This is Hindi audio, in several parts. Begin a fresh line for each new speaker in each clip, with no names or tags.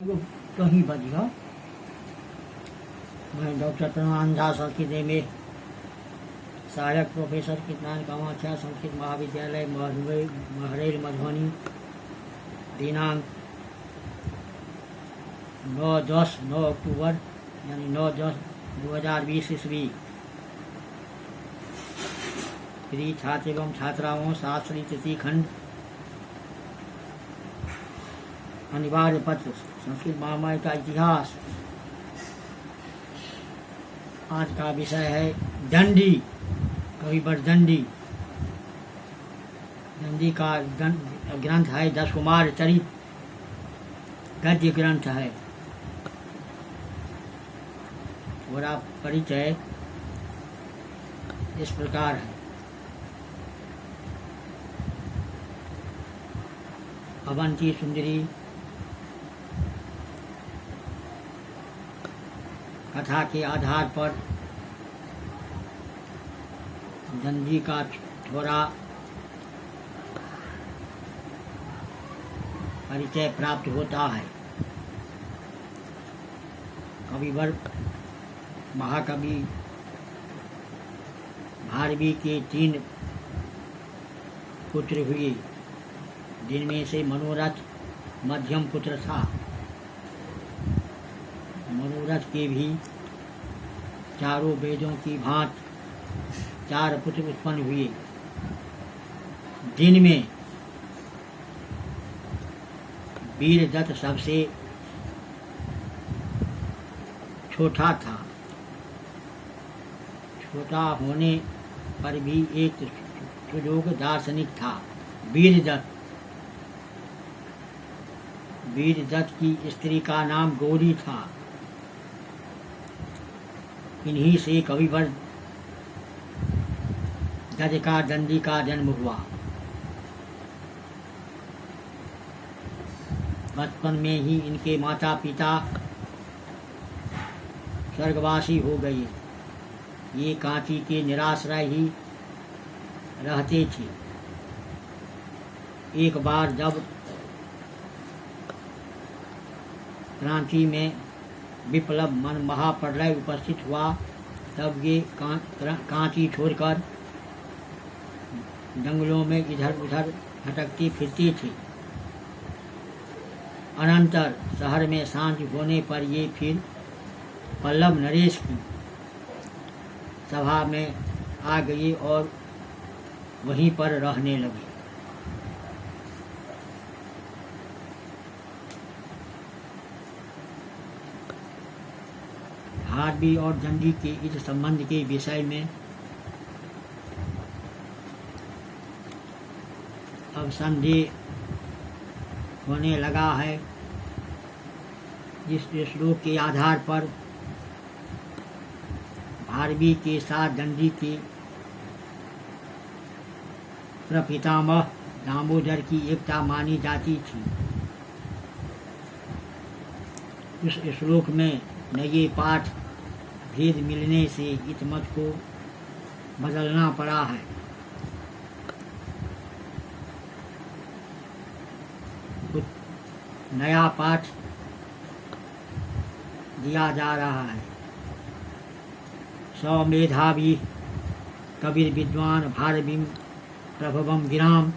कहीं बज गया। मैं डॉक्टर प्रणाम झा संस्कृत में सहायक प्रोफेसर कितनान कामाख्या संस्कृत महाविद्यालय महरैल मधुबनी दिनांक 9 अक्टूबर यानी 9/10/2020 ईस्वी प्रिय छात्र एवं छात्राओं शास्त्री तृतीय खंड अनिवार्य पत्र संस्कृत महामारी का इतिहास। आज का विषय है दंडी, कविवर दंडी। दंडी का ग्रंथ है 10 कुमार चरित, गद्य ग्रंथ है। और आप परिचय इस प्रकार है। अवंती सुंदरी कथा के आधार पर दंडी का थोड़ा परिचय प्राप्त होता है। कविवर महाकवि भारवी के 3 पुत्र हुए, जिनमें से मनोरथ मध्यम पुत्र था। मनोरथ के भी चारों वेदों की भांत 4 पुत्र उत्पन्न हुए, जिनमें वीरदत्त सबसे छोटा था। छोटा होने पर भी एक सुयोग दार्शनिक था। वीरदत्त की स्त्री का नाम गौरी था। इन्हीं से कविवर गज का दंडी का जन्म हुआ। बचपन में ही इनके माता पिता स्वर्गवासी हो गए। ये कांची के निराश्रय ही रहते थे। एक बार जब रांची में विप्लव मन महाप्रलय उपस्थित हुआ, तब ये कांची छोड़कर जंगलों में इधर उधर भटकती फिरती थी। अनंतर शहर में सांझ होने पर ये फिर पल्लव नरेश की सभा में आ गई और वहीं पर रहने लगी। भारवी और दंडी के इस संबंध के विषय में अब संदेह होने लगा है। जिस श्लोक के आधार पर भारवी के साथ दंडी के प्रपितामह दामोदर की एकता मानी जाती थी, उस श्लोक में नए पाठ भेद मिलने से इस मत को बदलना पड़ा है। नया पाठ दिया जा रहा है। सौमेधावी कबीर विद्वान भारवीं प्रभवम गिराम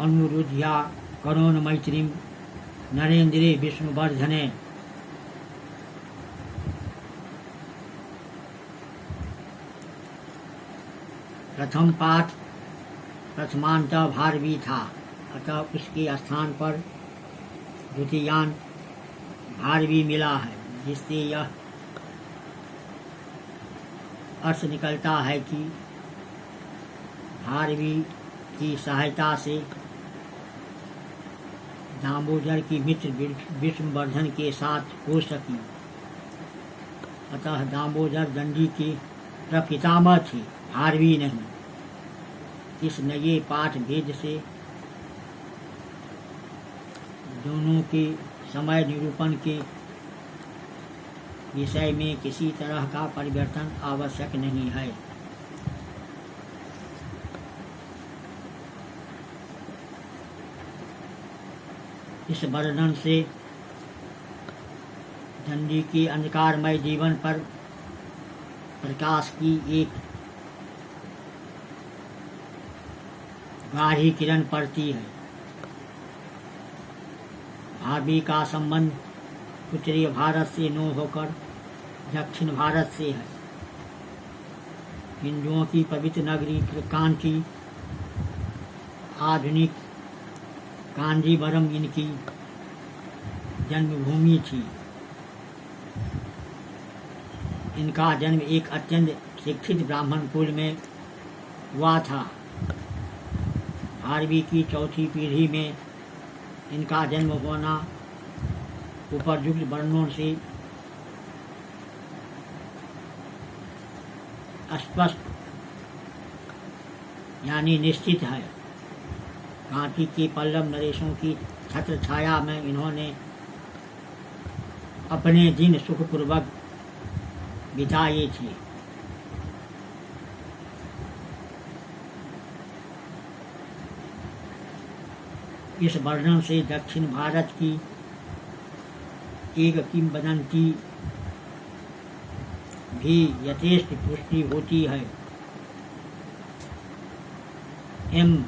अनुरुध्या करोन मैत्रीं नरेन्द्रे विष्णुवर्धने। प्रथम पाठ प्रथमांत भारवी था, अतः उसके स्थान पर द्वितीयान भारवी मिला है, जिससे यह अर्थ निकलता है कि भारवी की सहायता से दामोदर की मित्र विष्णुवर्धन के साथ हो सकी। अतः दामोदर दंडी के प्रपितामह थे, भारवी नहीं। इस नए पाठ भेद से दोनों के समय निरूपण के विषय में किसी तरह का परिवर्तन आवश्यक नहीं है। इस वर्णन से चंडी के अंधकारमय जीवन पर प्रकाश की एक गाढ़ी किरण पड़ती है। भाभी का संबंध उत्तरी भारत से न होकर दक्षिण भारत से है। हिंदुओं की पवित्र नगरी कांची, आधुनिक कांजीवरम इनकी जन्मभूमि थी। इनका जन्म एक अत्यंत शिक्षित ब्राह्मण कुल में हुआ था। 12वीं की चौथी पीढ़ी में इनका जन्म होना उपरयुक्त वर्णों से स्पष्ट यानी निश्चित है। कांची के पल्लव नरेशों की छत्र छाया में इन्होंने अपने दिन सुखपूर्वक बिताए थे। इस वर्णन से दक्षिण भारत की एक किंवदंती भी यथेष्ट पुष्टि होती है। एम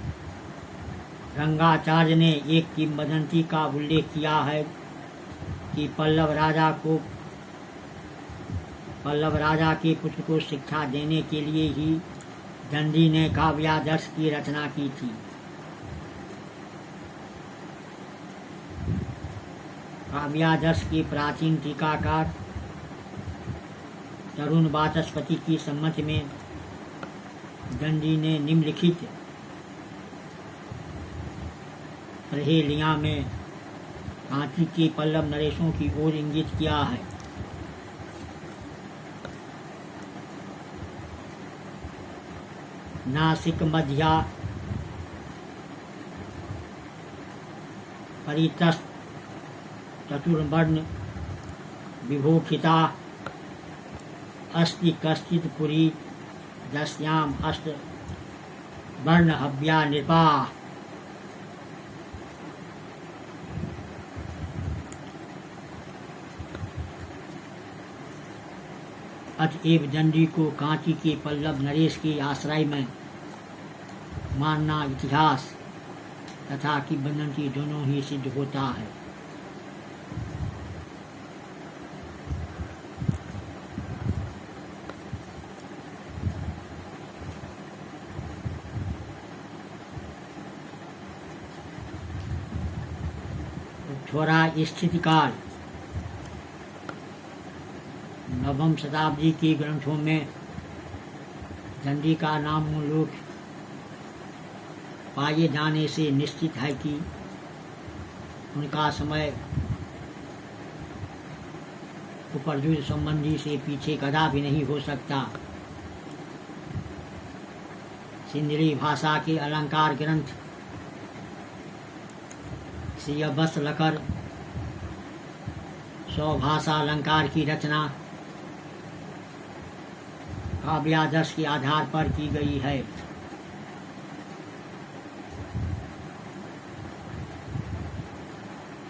रंगाचार्य ने एक किंवदंती का उल्लेख किया है कि पल्लव राजा के पुत्र को शिक्षा देने के लिए ही दंडी ने काव्यादर्श की रचना की थी। काव्यादर्श के प्राचीन टीकाकार तरुण वाचस्पति की सम्मति में दंडी ने निम्नलिखित पहेलियां में कांची के पल्लव नरेशों की ओर इंगित किया है। नासिक मध्या परितस्त चतुर्वर्ण विभूषिता अस्ति कश्चित् पुरी दस्याम अष्ट वर्ण हव्या नृपा। अतएव दंडी को कांची के पल्लव नरेश के आश्रय में मानना इतिहास तथा किंवदंती दोनों ही सिद्ध होता है। थोड़ा स्थिति काल 9वीं शताब्दी के ग्रंथों में दंडी का नामोल्लेख पाए जाने से निश्चित है कि उनका समय उपरयुक्त संबंधी से पीछे कदापि नहीं हो सकता। सिंधली भाषा के अलंकार ग्रंथ सियबस लकर स्वभाषा अलंकार की रचना काव्यादर्श के आधार पर की गई है।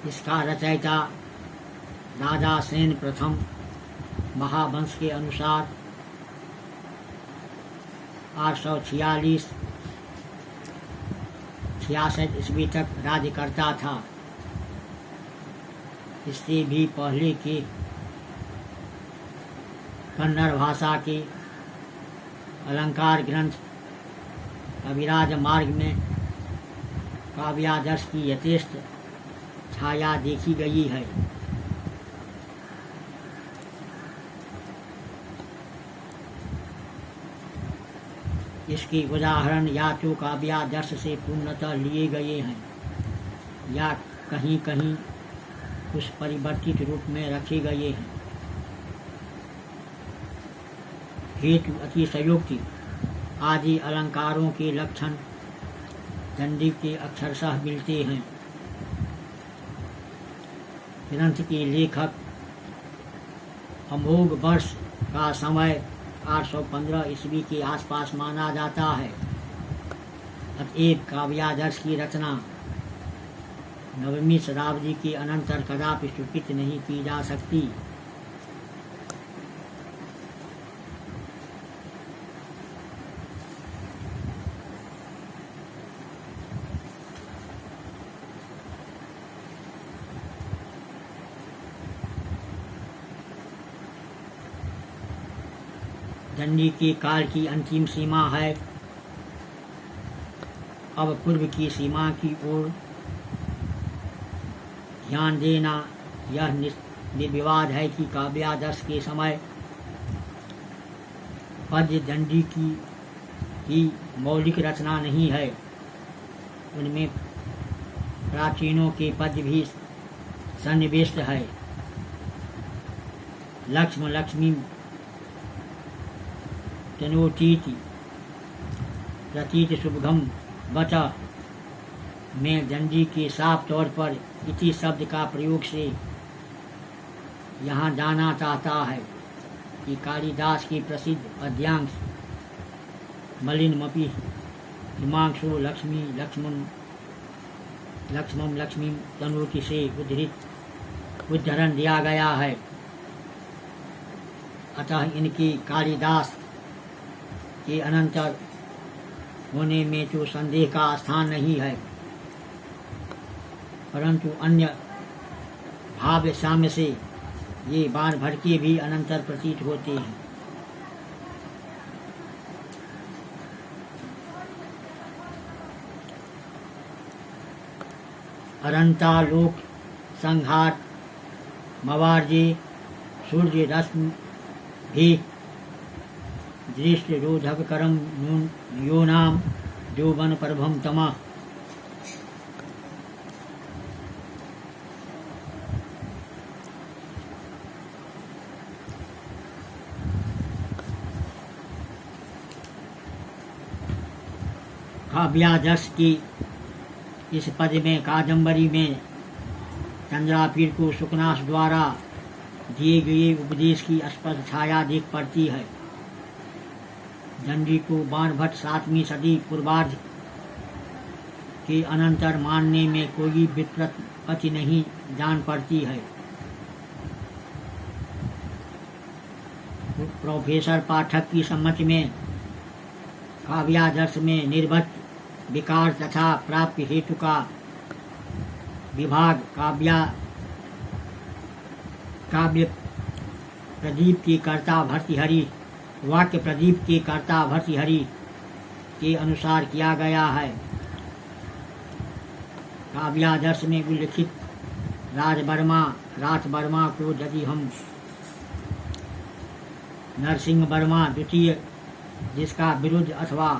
इसका रचयिता राजा सेन प्रथम महावंश के अनुसार 846-66 ईस्वी तक राज्य करता था। इससे भी पहले के कन्नड़ भाषा के अलंकार ग्रंथ कविराज मार्ग में काव्यादर्श की यथेष्ट छाया देखी गई है। इसके उदाहरण या तो काव्यादर्श से पूर्णतः लिए गए हैं या कहीं कहीं कुछ परिवर्तित रूप में रखे गए हैं। हेतु अतिशयोक्ति आदि अलंकारों के लक्षण दंडी के अक्षरशः मिलते हैं। ग्रंथ के लेखक अमोघ वर्ष का समय 815 ईस्वी के आसपास माना जाता है। अतएव काव्यादर्श की रचना 9वीं शताब्दी के अनंतर कदापि स्वीकृत नहीं की जा सकती। दंडी के काल की अंतिम सीमा है। अब पूर्व की सीमा की ओर ध्यान देना। यह निर्विवाद है कि काव्यादर्श के समय पद्य दंडी की ही मौलिक रचना नहीं है। उनमें प्राचीनों के पद्य भी सन्निविष्ट है। लक्ष्म लक्ष्मी तनोतीति प्रतीत शुभगम बचा में दंडी के साफ तौर पर इति शब्द का प्रयोग से यहाँ जाना चाहता है कि कालिदास की प्रसिद्ध पद्यांश मलिनमपि हिमांशो लक्ष्मी लक्ष्मम लक्ष्मी तनोति से उद्धरण दिया गया है। अतः इनकी कालिदास के अनंतर होने में तो संदेह का स्थान नहीं है, परंतु अन्य भाव साम्य से ये बाण भटके भी अनंतर प्रतीत होते हैं। अनंतालोक संघात मवार्जे सूर्य रश्मि भी दृष्टि रोधक करम योनाम जोबन प्रभम तमा। काव्यादर्श की इस पद में कादम्बरी में चंद्रापीर को सुकनास द्वारा दिए गए उपदेश की स्पष्ट छाया दिख पड़ती है। दंडी को बाणभट्ट 7वीं सदी पूर्वार्ध के अनंतर मानने में कोई व्युत्पत्ति नहीं जान पड़ती है। प्रोफेसर पाठक की सम्मति में काव्यादर्श में निर्भत विकार तथा प्राप्ति हेतु का विभाग काव्य प्रदीप के कर्ता भर्तृहरि वाक्य प्रदीप के कर्ता भर्तृहरि के अनुसार किया गया है। काव्यादर्श में उल्लिखित राज वर्मा को यदि हम नरसिंह वर्मा द्वितीय, जिसका विरुद्ध अथवा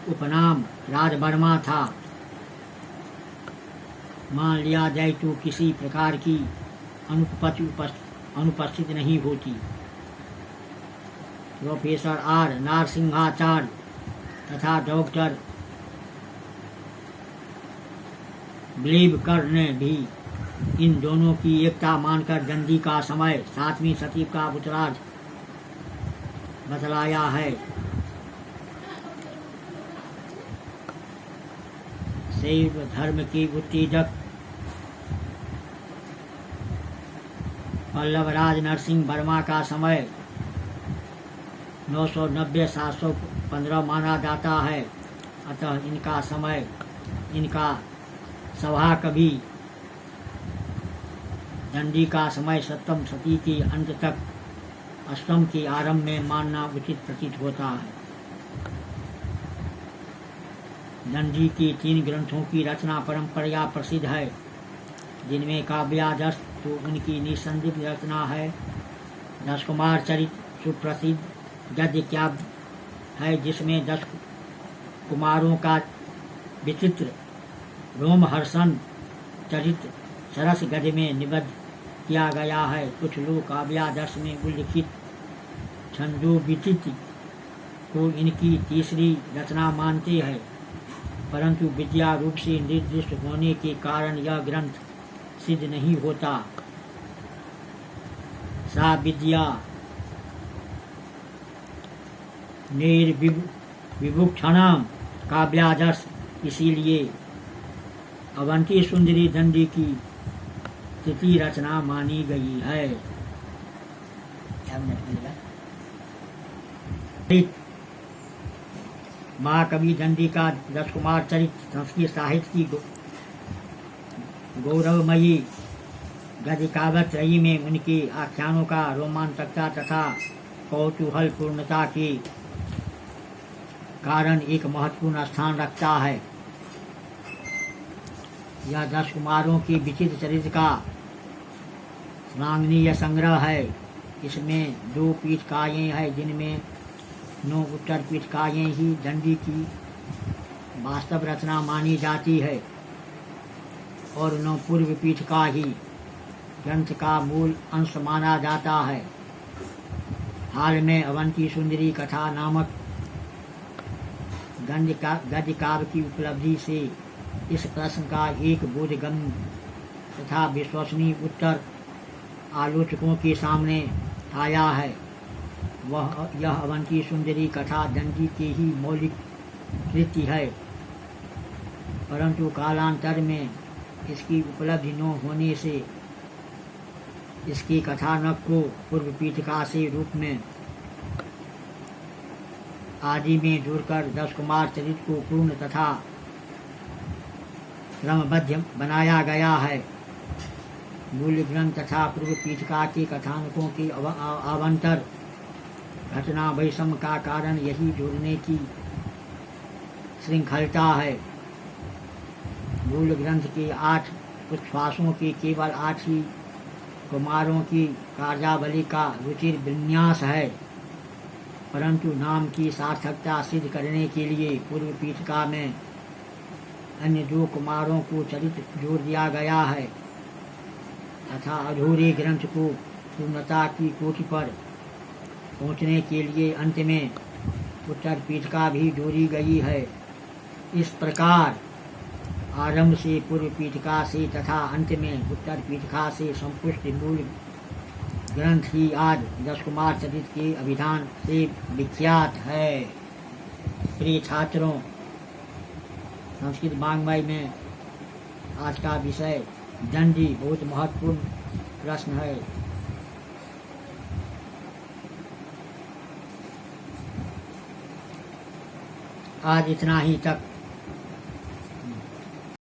उपनाम राजवर्मा था, मान लिया जाए तो किसी प्रकार की अनुपस्थित नहीं होती। प्रोफेसर आर नारसिंहाचार्य तथा डॉक्टर ब्लेबकर ने भी इन दोनों की एकता मानकर दंडी का समय 7वीं सदी का उत्तरार्ध बतलाया है। शैव धर्म के उत्तेजक पल्लवराज नरसिंह वर्मा का समय 990-715 माना जाता है। अतः इनका सभा कभी दंडी का समय 7वीं सदी के अंत तक 8वीं के आरंभ में मानना उचित प्रतीत होता है। दंडी के 3 ग्रंथों की रचना परंपरा प्रसिद्ध है, जिनमें काव्यादर्श तो उनकी निसंदिग्ध रचना है। दश कुमार चरित सुप्रसिद्ध गद्य काव्य है, जिसमें 10 कुमारों का विचित्र रोमहर्षण चरित्र सरस गद्य में निबद्ध किया गया है। कुछ लोग काव्यादर्श में उल्लिखित छंदोविचिति को इनकी तीसरी रचना मानते हैं, परंतु विद्या रूप से निर्दिष्ट होने के कारण यह ग्रंथ सिद्ध नहीं होता। सा विद्या निर्विभुक्षणाम काव्यादर्श, इसीलिए अवंती सुंदरी दंडी की तृतीय रचना मानी गई है। महाकवि दंडी का 10 कुमार चरित्र संस्कृत साहित्य की गौरवमयी गद्य काव्य त्रयी में उनके आख्यानों का रोमांचकता तथा कौतूहल पूर्णता के कारण एक महत्वपूर्ण स्थान रखता है। यह 10 कुमारों के विचित्र चरित्र का श्लाघनीय संग्रह है। इसमें 2 पीठिकाएँ हैं जिनमें 9 उत्तर पीठिकाएँ ही दंडी की वास्तव रचना मानी जाती है और 9 पूर्व पीठिका ही ग्रंथ का मूल अंश माना जाता है। हाल में अवंती सुंदरी कथा नामक गद्य काव्य की उपलब्धि से इस प्रश्न का एक बोधगम्य तथा विश्वसनीय उत्तर आलोचकों के सामने आया है। यह अवंती सुंदरी कथा दंडी के ही मौलिक कृति है, परंतु कालांतर में इसकी उपलब्धि न होने से इसके कथानक को पूर्व पीठिका से रूप में आदि में जोड़कर 10 कुमार चरित्र को पूर्ण तथा क्रमबद्ध बनाया गया है। मूल ग्रंथ तथा पूर्व पीठिका के कथानकों के आवंतर घटना वैषम्य का कारण यही जोड़ने की श्रृंखलता है। मूल ग्रंथ के 8 उच्छ्वासों के केवल 8 ही कुमारों की कार्यावली का रुचिर विन्यास है, परंतु नाम की सार्थकता सिद्ध करने के लिए पूर्व पीठिका में अन्य 2 कुमारों को चरित्र जोड़ दिया गया है तथा अधूरे ग्रंथ को पूर्णता की कोटि पर पहुँचने के लिए अंत में उत्तर पीठिका भी जोड़ी गई है। इस प्रकार आरंभ से पूर्व पीठिका से तथा अंत में उत्तर पीठिका से संपुष्ट मूल ग्रंथ ही आज 10 कुमार चरित्र के अभिधान से विख्यात है। प्रिय छात्रों, संस्कृत वाङ्मय में आज का विषय दंडी बहुत महत्वपूर्ण प्रश्न है। आज इतना ही तक।